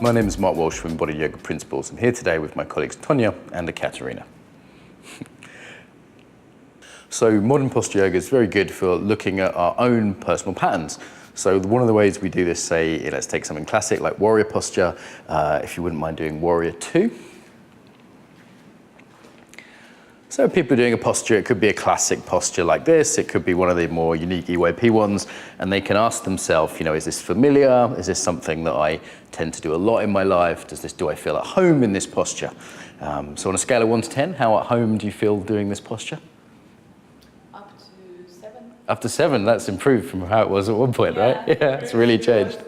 My name is Mark Walsh from Embodied Yoga Principles. I'm here today with my colleagues Tonya and Ekaterina. So modern posture yoga is very good for looking at our own personal patterns. So one of the ways we do this, say, let's take something classic like warrior posture. If you wouldn't mind doing warrior 2. So if people are doing a posture, it could be a classic posture like this. It could be one of the more unique EYP ones. And they can ask themselves, is this familiar? Is this something that I tend to do a lot in my life? Do I feel at home in this posture? So on a scale of 1 to 10, how at home do you feel doing this posture? Up to 7. Up to 7, that's improved from how it was at one point, right? Yeah, it's really changed.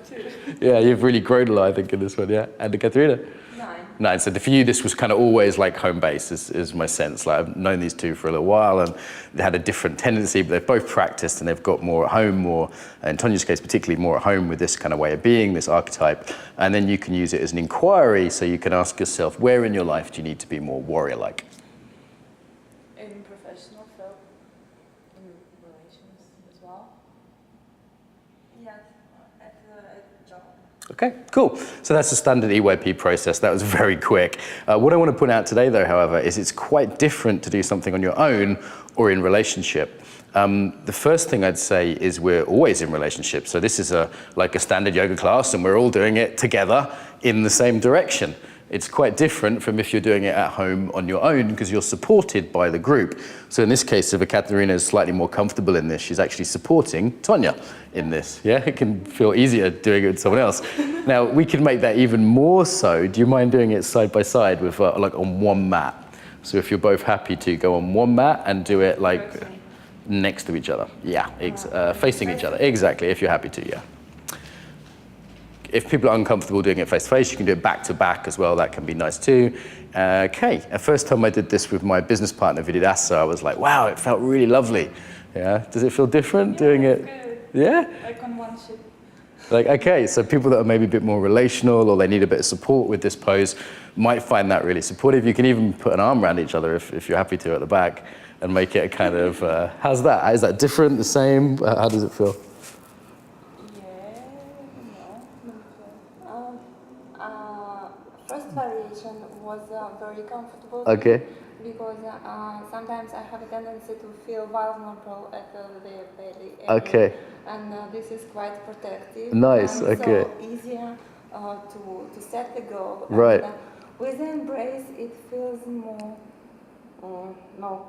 Yeah, you've really grown a lot, I think, in this one, yeah. And Ekaterina? 9. So for you, this was kind of always like home base, is my sense. Like I've known these two for a little while, and they had a different tendency, but they've both practiced and they've got more at home, more, in Tonya's case, particularly more at home with this kind of way of being, this archetype. And then you can use it as an inquiry, so you can ask yourself, where in your life do you need to be more warrior-like? In professional field, in relations as well. Yes, at the job. Okay, cool. So that's the standard EYP process. That was very quick. What I want to point out today, though, however, is it's quite different to do something on your own or in relationship. The first thing I'd say is we're always in relationship. So this is like a standard yoga class, and we're all doing it together in the same direction. It's quite different from if you're doing it at home on your own because you're supported by the group. So in this case, if Ekaterina is slightly more comfortable in this, she's actually supporting Tonya in this. Yeah, it can feel easier doing it with someone else. Now, we can make that even more so. Do you mind doing it side by side with like on one mat? So if you're both happy to go on one mat and do it like next to each other. Yeah, facing each other. Exactly, if you're happy to, yeah. If people are uncomfortable doing it face-to-face, you can do it back-to-back as well. That can be nice too. Okay, the first time I did this with my business partner, Vidyasa, I was like, wow, it felt really lovely. Yeah, does it feel different doing it? Good. Yeah? Like on one ship. Like, okay, so people that are maybe a bit more relational or they need a bit of support with this pose might find that really supportive. You can even put an arm around each other if you're happy to at the back and make it a kind of, how's that? Is that different, the same? How does it feel? First variation was very comfortable. Okay. Because sometimes I have a tendency to feel vulnerable at the belly area. Okay. And this is quite protective. Nice, and okay. So easier to set the goal. Right. And, with the embrace, it feels more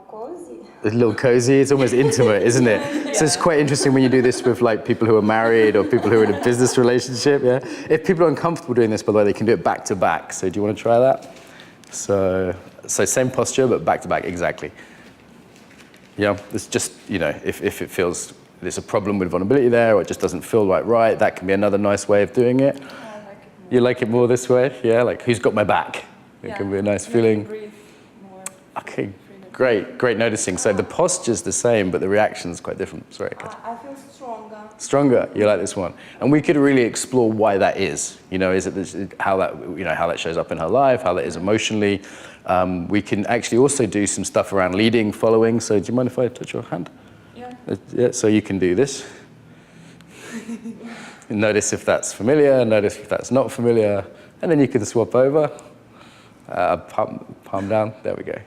cozy. A little cozy, it's almost intimate, isn't it? Yeah. So it's quite interesting when you do this with like people who are married or people who are in a business relationship, yeah? If people are uncomfortable doing this, by the way, they can do it back to back. So do you want to try that? So same posture, but back to back, exactly. Yeah, it's just, if it feels there's a problem with vulnerability there or it just doesn't feel right, that can be another nice way of doing it. I like it more. You like it more this way? Yeah, like who's got my back? It can be a nice feeling. Breathe more. Okay, great noticing. So the posture's the same, but the reaction's quite different. Sorry, Kat. I feel stronger. Stronger, you like this one. And we could really explore why that is. Is it how that shows up in her life, how that is emotionally. We can actually also do some stuff around leading, following. So do you mind if I touch your hand? Yeah. Yeah, so you can do this. Notice if that's familiar, notice if that's not familiar, and then you can swap over. Palm down, there we go.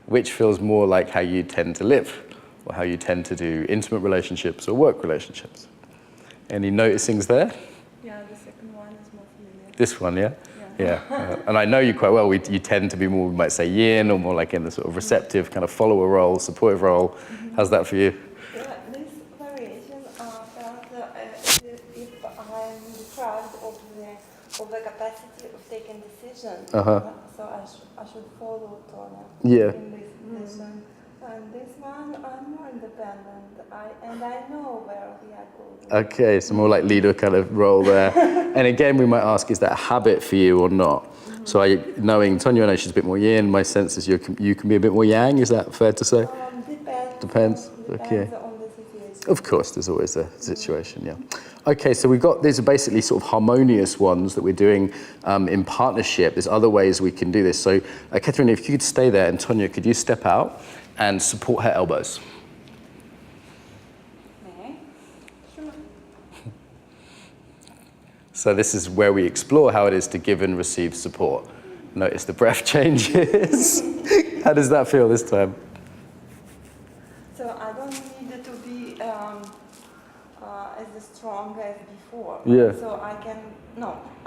Which feels more like how you tend to live, or how you tend to do intimate relationships or work relationships. Any noticings there? Yeah, the second one is more familiar. This one, yeah? Yeah. And I know you quite well. You tend to be more, we might say, yin, or more like in the sort of receptive kind of follower role, supportive role. Mm-hmm. How's that for you? Yeah, this variation felt if I'm deprived of the capacity of taking decisions. So I should follow Tonya in this one. And this one, I'm more independent, and I know where we are going. Okay, so more like leader kind of role there. And again, we might ask, is that a habit for you or not? Mm-hmm. So knowing Tonya, I know she's a bit more yin. My sense is you can be a bit more yang. Is that fair to say? Depends. Okay. On the situation. Of course, there's always a situation, yeah. Okay, so these are basically sort of harmonious ones that we're doing in partnership. There's other ways we can do this. So, Ekaterina, if you could stay there, and Tonya, could you step out and support her elbows? So this is where we explore how it is to give and receive support. Notice the breath changes. How does that feel this time? So I don't need to be as strong as before. Yeah. So I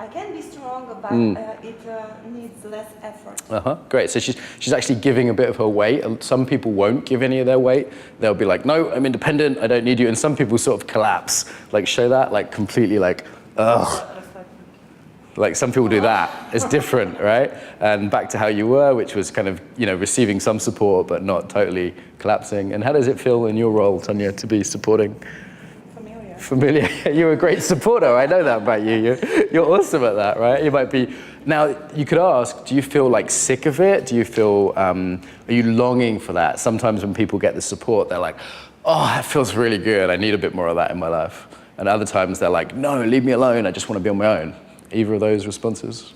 can be strong, but it needs less effort. Great. So she's actually giving a bit of her weight. Some people won't give any of their weight. They'll be like, no, I'm independent. I don't need you. And some people sort of collapse. Like show that, like completely like, ugh. Like some people do that. It's different, right? And back to how you were, which was kind of, receiving some support, but not totally collapsing. And how does it feel in your role, Tanya, to be supporting? Familiar. You're a great supporter. I know that about you. You're awesome at that, right? You might be. Now, you could ask, do you feel like sick of it? Do you feel, are you longing for that? Sometimes when people get the support, they're like, oh, that feels really good. I need a bit more of that in my life. And other times they're like, no, leave me alone. I just want to be on my own. Either of those responses?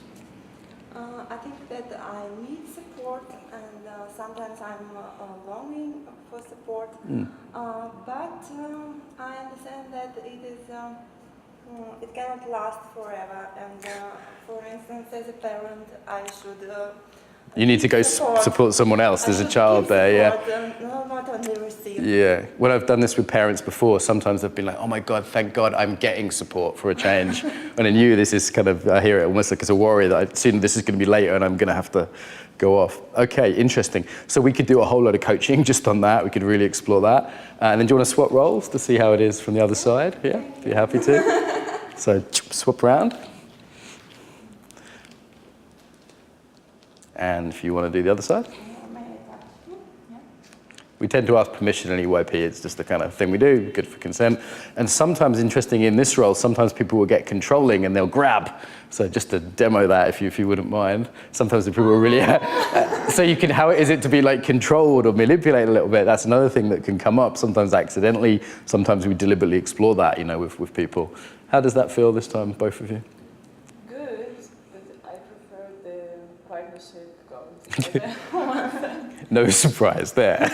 I think that I need support, and sometimes I'm longing for support. But I understand that it cannot last forever. And for instance, as a parent, I should. You need to go support someone else. There's a child there, yeah. No, not only receive. Yeah. When I've done this with parents before, sometimes they've been like, oh my God, thank God I'm getting support for a change. And in you, this is kind of, I hear it almost like it's a worry that I've seen this is going to be later and I'm going to have to go off. Okay, interesting. So we could do a whole lot of coaching just on that. We could really explore that. And then do you want to swap roles to see how it is from the other side? Yeah, be happy to. So swap around. And if you want to do the other side. We tend to ask permission in EYP. It's just the kind of thing we do, good for consent. And sometimes, interesting in this role, sometimes people will get controlling and they'll grab. So just to demo that, if you wouldn't mind. Sometimes the people are really, so you can, how is it to be like controlled or manipulated a little bit? That's another thing that can come up, sometimes accidentally. Sometimes we deliberately explore that, with people. How does that feel this time, both of you? Good, but I prefer the partnership going. No surprise there.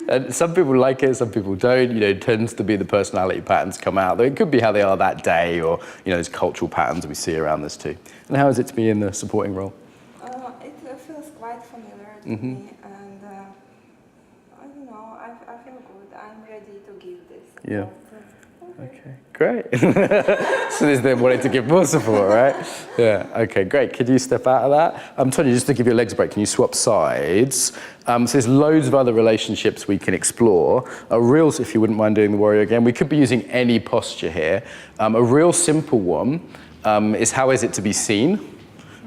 And some people like it, some people don't. It tends to be the personality patterns come out. Though it could be how they are that day, or there's cultural patterns we see around this too. And how is it to be in the supporting role? It feels quite familiar to me, and I don't know. I feel good. I'm ready to give this support. Yeah. Okay, great. So there's them wanting to give more support, right? Yeah, okay, great. Could you step out of that? Tony, just to give your legs a break, can you swap sides? So there's loads of other relationships we can explore. A real, if you wouldn't mind doing the warrior again, we could be using any posture here. A real simple one is how is it to be seen?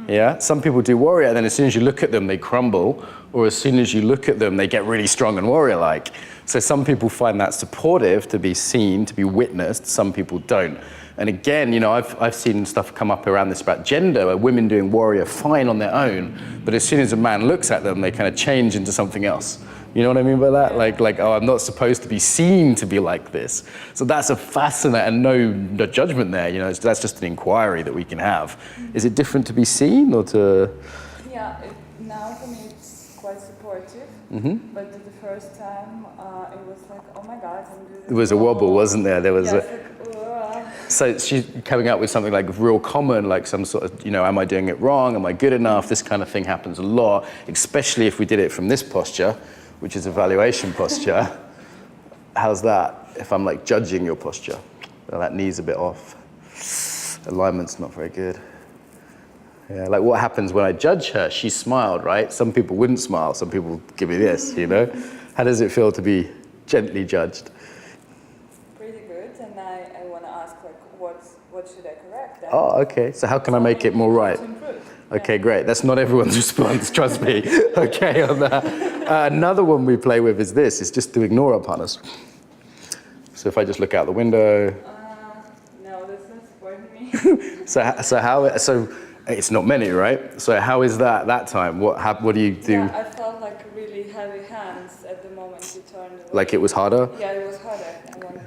Yeah, some people do warrior, and then as soon as you look at them, they crumble, or as soon as you look at them, they get really strong and warrior-like. So some people find that supportive, to be seen, to be witnessed. Some people don't. And again, I've seen stuff come up around this about gender, where women doing warrior fine on their own, but as soon as a man looks at them, they kind of change into something else. You know what I mean by that? Like, oh, I'm not supposed to be seen to be like this. So that's a fascinating, and no judgment there. That's just an inquiry that we can have. Is it different to be seen or to? Yeah, now for me it's quite supportive. But the first time it was like, oh my God, there was a wobble, wasn't there? There was. Yes, So she's coming up with something like real common, like some sort of, am I doing it wrong? Am I good enough? This kind of thing happens a lot, especially if we did it from this posture, which is evaluation posture. How's that? If I'm like judging your posture, well, that knee's a bit off. Alignment's not very good. Yeah, like what happens when I judge her? She smiled, right? Some people wouldn't smile. Some people give me this, How does it feel to be gently judged? pretty good, and I want to ask, like, what should I correct then? Oh, okay. So how can I make it more right? Okay, great. That's not everyone's response, trust me. Okay, on that. Another one we play with is this. It's just to ignore our partners. So if I just look out the window. No, that's not supporting me. So it's not many, right? So how is that time? What do you do? Yeah, I felt like really heavy hands at the moment you turned away. Like it was harder? Yeah, it was harder. I wanted to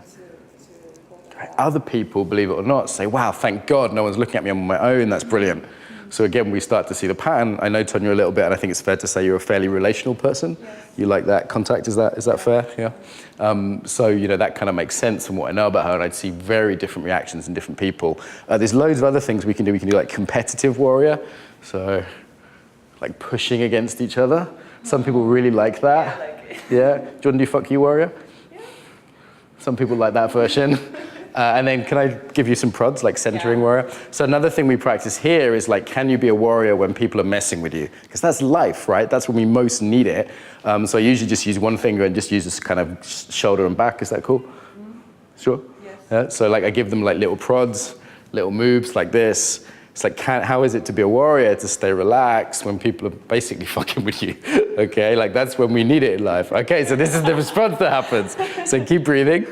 hold it down. Other people, believe it or not, say, wow, thank God no one's looking at me on my own. That's brilliant. So again, we start to see the pattern. I know, Tonya, a little bit, and I think it's fair to say you're a fairly relational person. Yes. You like that contact, is that fair? Yeah. So, you know, that kind of makes sense from what I know about her, and I'd see very different reactions in different people. There's loads of other things we can do. We can do like competitive warrior, so like pushing against each other. Some people really like that. Yeah, I like it. Yeah. Do you want to do fuck you warrior? Yeah. Some people like that version. And then can I give you some prods, like centering warrior? So another thing we practice here is like, can you be a warrior when people are messing with you? Because that's life, right? That's when we most need it. So I usually just use one finger and just use this kind of shoulder and back. Is that cool? Sure? Yes. Yeah? So like I give them like little prods, little moves like this. It's like, how is it to be a warrior, to stay relaxed when people are basically fucking with you? Okay, like that's when we need it in life. Okay, so this is the response that happens. So keep breathing.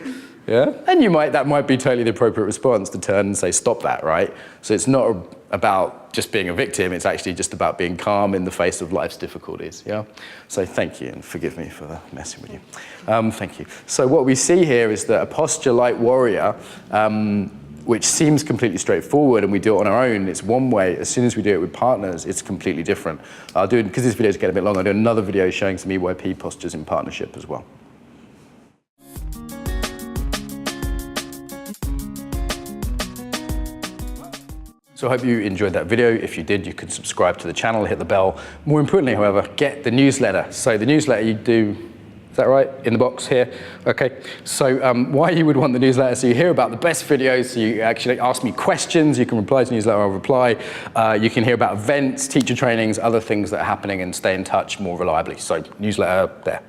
Yeah, and that might be totally the appropriate response to turn and say, stop that, right? So it's not about just being a victim, it's actually just about being calm in the face of life's difficulties, yeah? So thank you, and forgive me for messing with you. Thank you. So what we see here is that a posture like warrior, which seems completely straightforward and we do it on our own, it's one way. As soon as we do it with partners, it's completely different. I'll do it, because this video is getting a bit long, I'll do another video showing some EYP postures in partnership as well. So I hope you enjoyed that video. If you did, you can subscribe to the channel, hit the bell. More importantly, however, get the newsletter. So the newsletter you do, is that right? In the box here? Okay. So why you would want the newsletter? So you hear about the best videos, so you actually ask me questions, you can reply to the newsletter, I'll reply. You can hear about events, teacher trainings, other things that are happening, and stay in touch more reliably. So newsletter there.